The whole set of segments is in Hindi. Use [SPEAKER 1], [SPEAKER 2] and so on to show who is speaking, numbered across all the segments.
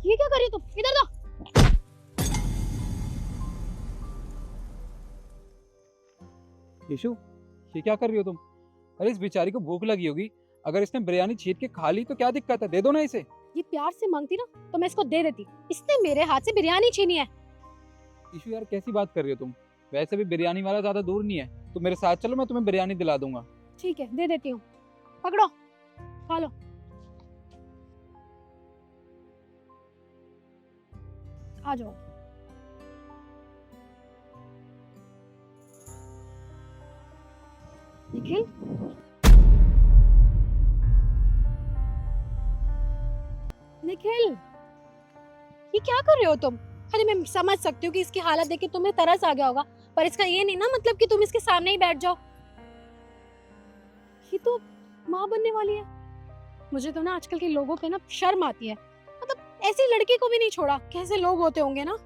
[SPEAKER 1] ये क्या कर रही हो तुम? इधर दो।
[SPEAKER 2] यीशु, ये क्या कर रही हो तुम? अरे इस बेचारी को भूख लगी होगी, अगर इसने बिरयानी छीट के खा ली तो क्या दिक्कत है? दे दो ना इसे।
[SPEAKER 1] ये प्यार से मांगती ना तो मैं इसको दे देती। इसने मेरे हाथ से बिरयानी छीनी है।
[SPEAKER 2] यीशु यार कैसी बात कर रही हो तुम? वैसे भी बिरयानी वाला ज्यादा दूर नहीं है, तो मेरे साथ चलो, मैं तुम्हें बिरयानी दिला दूंगा।
[SPEAKER 1] ठीक है, दे देती हूँ। पकड़ो, खा लो। आ जाओ। निखिल, निखिल, ये क्या कर रहे हो तुम? अरे मैं समझ सकती हूँ कि इसकी हालत देख के तुम्हें तरस आ गया होगा, पर इसका ये नहीं ना मतलब कि तुम इसके सामने ही बैठ जाओ। ये तो माँ बनने वाली है। मुझे तो ना आजकल के लोगों पे ना शर्म आती है। मतलब ऐसी लड़की को भी नहीं छोड़ा, कैसे लोग होते होंगे ना।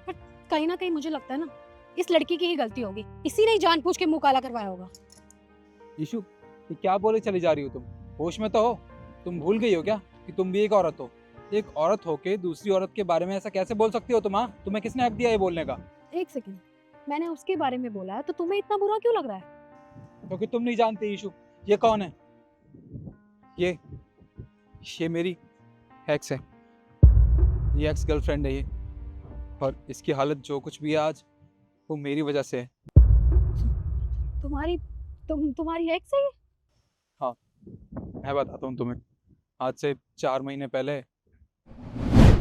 [SPEAKER 1] पर कहीं ना कहीं मुझे लगता है ना इस लड़की की ही गलती होगी, इसी ने जानबूझ के मुंह काला करवाया होगा।
[SPEAKER 2] यीशु, ये क्या बोले चली जा रही हो तुम? होश में तो हो? तुम भूल गई हो क्या कि तुम भी एक औरत हो? एक औरत होके दूसरी औरत के बारे में ऐसा कैसे बोल सकती हो तुम? हाँ, तुम्हें किसने हक दिया ये बोलने का?
[SPEAKER 1] एक सेकंड, मैंने उसके बारे में बोला है तो तुम्हें इतना बुरा क्यों लग रहा है?
[SPEAKER 2] क्योंकि तुम नहीं जानते यीशु, ये कौन है। ये मेरी एक्स है, ये एक्स गर्लफ्रेंड है ये, और इसकी हालत जो कुछ भी है आज, वो मेरी वजह से है।
[SPEAKER 1] तुम्हारी तुम्हारी एक्स है ये?
[SPEAKER 2] हाँ, मैं बताता हूँ तुम्हें। आज से 4 महीने पहले।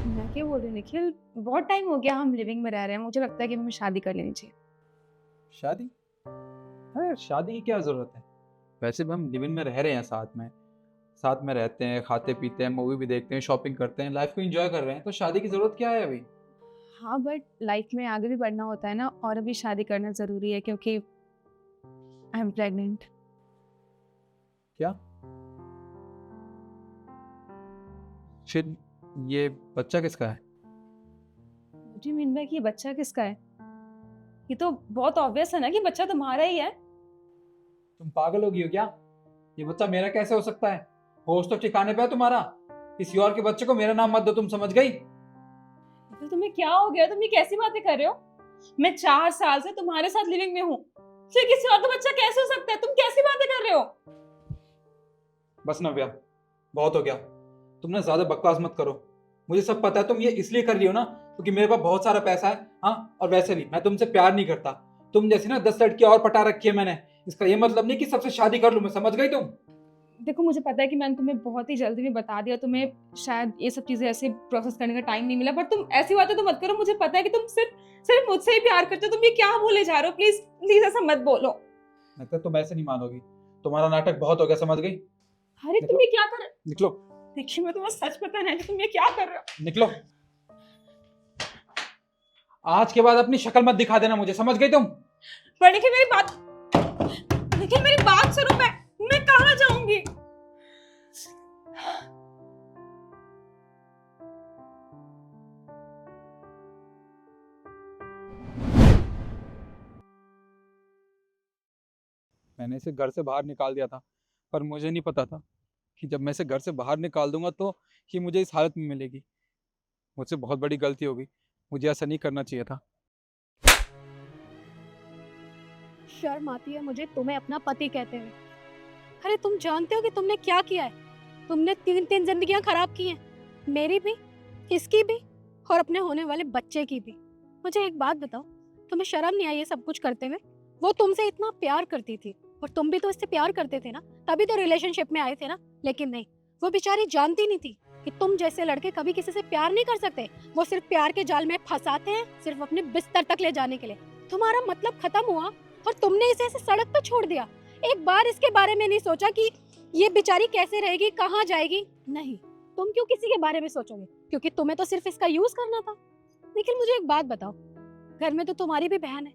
[SPEAKER 3] मैं क्या बोल रही हूँ निखिल, बहुत टाइम हो गया हम लिविंग में रह रहे हैं, मुझे लगता है कि हमें शादी कर लेनी चाहिए।
[SPEAKER 2] शादी? अरे शादी की क्या जरूरत है? वैसे भी हम लिविंग में रह रहे हैं, साथ में रहते हैं, खाते पीते हैं, मूवी भी देखते हैं, शॉपिंग करते हैं, लाइफ को एंजॉय कर रहे हैं, तो शादी की जरूरत क्या है अभी?
[SPEAKER 3] हाँ बट लाइफ में आगे भी बढ़ना होता है ना, और अभी शादी करना जरूरी है क्योंकि आई एम प्रेग्नेंट।
[SPEAKER 2] क्या? फिर ये बच्चा किसका है?
[SPEAKER 3] जी मीन भाई कि ये बच्चा किसका है? ये तो बहुत ऑब्वियस है ना कि बच्चा तुम्हारा ही है।
[SPEAKER 2] तुम पागल हो गई हो क्या? ये बच्चा मेरा कैसे हो सकता है? होश तो ठिकाने पे है तुम्हारा? किसी और के बच्चे को मेरा नाम मत दो, तुम समझ गई?
[SPEAKER 3] तो तुम्हें क्या हो गया, तुम ये कैसी बातें कर रहे हो? मैं 4 साल से तुम्हारे साथ लिविंग में हूँ, फिर किसी और का बच्चा कैसे हो सकता है? तुम कैसी बातें कर रहे हो?
[SPEAKER 2] बस नव्या, बहुत हो गया। तुम ज्यादा बकवास मत करो। मुझे सब पता है, तुम ये इसलिए कर रही हो ना क्योंकि मेरे पास बहुत सारा पैसा है। हाँ, और वैसे भी मैं तुमसे प्यार नहीं करता। तुम जैसी ना 10 लड़की और पटा रखी है मैंने, इसका ये मतलब नहीं कि सबसे शादी कर लूं मैं, समझ गई तुम?
[SPEAKER 3] देखो मुझे पता है कि मैंने तुम्हें बहुत ही जल्दी में बता दिया, तुम्हें शायद ये सब चीजें ऐसे प्रोसेस करने का टाइम नहीं मिला, पर तुम ऐसी बातें तो मत करो। मुझे पता है कि तुम सिर्फ सिर्फ मुझसे ही प्यार करते हो। तुम ये क्या बोले जा रहे हो? प्लीज प्लीज ऐसा मत बोलो।
[SPEAKER 2] लगता है तुम ऐसे नहीं मानोगी। तुम्हारा नाटक बहुत हो गया, समझ गई?
[SPEAKER 3] अरे तुम ये क्या कर रहे हो?
[SPEAKER 2] निकलो,
[SPEAKER 3] देखिए मैं तुम्हें सच बताना है कि तुम ये क्या कर रहे हो।
[SPEAKER 2] निकलो। आज के बाद अपनी शक्ल मत दिखा देना मुझे, समझ गई तुम?
[SPEAKER 3] पर देखिए मेरी बात सुनो। मैं कहाँ जाऊंगी?
[SPEAKER 2] मैंने इसे घर से बाहर निकाल दिया था, पर मुझे नहीं पता था कि जब मैं इसे घर से बाहर निकाल दूंगा तो ये मुझे इस हालत में मिलेगी। मुझसे बहुत बड़ी गलती होगी, मुझे ऐसा नहीं करना चाहिए था।
[SPEAKER 1] शर्म आती है मुझे तुम्हें अपना पति कहते हुए। अरे तुम जानते हो कि तुमने क्या किया है? तुमने 3 जिंदगियां खराब की हैं, मेरी भी, इसकी भी, और अपने होने वाले बच्चे की भी। मुझे एक बात बताओ, तुम्हें शर्म नहीं आई ये सब कुछ करते हुए? वो तुमसे इतना प्यार करती थी और तुम भी तो इससे प्यार करते थे ना, तभी तो रिलेशनशिप में आए थे ना। लेकिन नहीं, वो बेचारी जानती नहीं थी कि तुम जैसे लड़के कभी किसी से प्यार नहीं कर सकते। वो सिर्फ प्यार के जाल में फंसाते हैं, सिर्फ अपने बिस्तर तक ले जाने के लिए। तुम्हारा मतलब खत्म हुआ और तुमने इसे ऐसे सड़क पर छोड़ दिया। एक बार इसके बारे में नहीं सोचा कि ये बेचारी कैसे रहेगी, कहाँ जाएगी? नहीं, तुम क्यों किसी के बारे में सोचोगे? क्योंकि तुम्हें तो सिर्फ इसका यूज करना था। लेकिन मुझे एक बात बताओ, घर में तो तुम्हारी भी बहन है।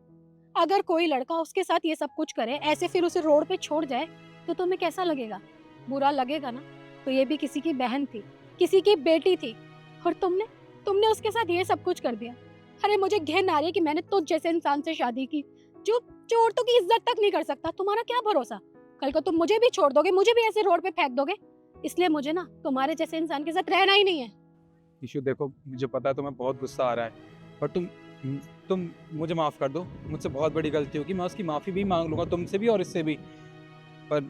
[SPEAKER 1] अगर कोई लड़का उसके साथ ये सब कुछ करे, ऐसे फिर उसे रोड पे छोड़ जाए, तो तुम्हें कैसा लगेगा? बुरा लगेगा ना। तो ये भी किसी की बहन थी, किसी की बेटी थी, और तुमने उसके साथ ये सब कुछ कर दिया। अरे मुझे घिन आ रही है कि मैंने तुझ जैसे इंसान से शादी की जो औरतों की इज्जत तक नहीं कर सकता। तुम्हारा क्या भरोसा, कल को तुम मुझे भी छोड़ दोगे, मुझे भी ऐसे रोड पे फेंक दोगे। इसलिए मुझे ना तुम्हारे जैसे इंसान के साथ रहना ही नहीं है।
[SPEAKER 2] इशू देखो, मुझे पता है तुम्हें बहुत गुस्सा आ रहा है, पर तुम मुझे माफ़ कर दो। मुझसे बहुत बड़ी गलती होगी, मैं उसकी माफ़ी भी मांग लूँगा तुमसे भी और इससे भी। पर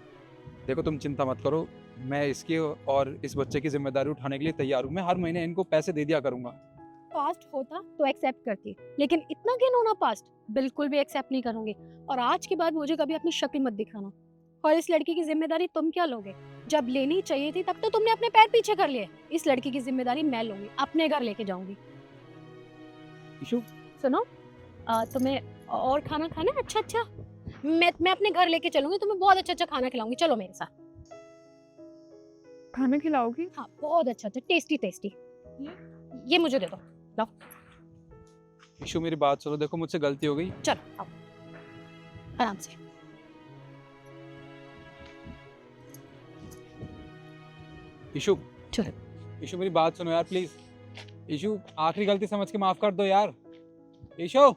[SPEAKER 2] देखो, तुम चिंता मत करो, मैं इसकी और इस बच्चे की जिम्मेदारी उठाने के लिए तैयार हूँ। मैं हर महीने इनको पैसे दे दिया करूँगा।
[SPEAKER 1] पास्ट होता तो एक्सेप्ट करती, लेकिन इतना क्या होना पास्ट बिल्कुल भी एक्सेप्ट नहीं करूंगी। और आज के बाद मुझे कभी अपनी शक्ल मत दिखाना। और इस लड़की की जिम्मेदारी तुम क्या लोगे? जब लेनी चाहिए थी तब तो तुमने अपने पैर पीछे कर लिए। इस लड़की की जिम्मेदारी मैं लूंगी, अपने घर लेके जाऊंगी।
[SPEAKER 2] इशू,
[SPEAKER 1] सुनो, तुम्हें और खाना खाना है? अच्छा अच्छा, मैं अपने घर लेके चलूंगी, तुम्हें बहुत अच्छा अच्छा खाना खिलाऊंगी। चलो मेरे साथ।
[SPEAKER 3] खाना खिलाओगी?
[SPEAKER 1] हाँ, बहुत अच्छा अच्छा, टेस्टी टेस्टी। ये मुझे दे दो।
[SPEAKER 2] इशू मेरी बात सुनो, देखो मुझसे गलती हो गई।
[SPEAKER 1] चलो आओ, आराम से।
[SPEAKER 2] इशू,
[SPEAKER 1] चलो।
[SPEAKER 2] इशू मेरी बात सुनो यार प्लीज। इशू, आखिरी गलती समझ के माफ कर दो यार। इशू।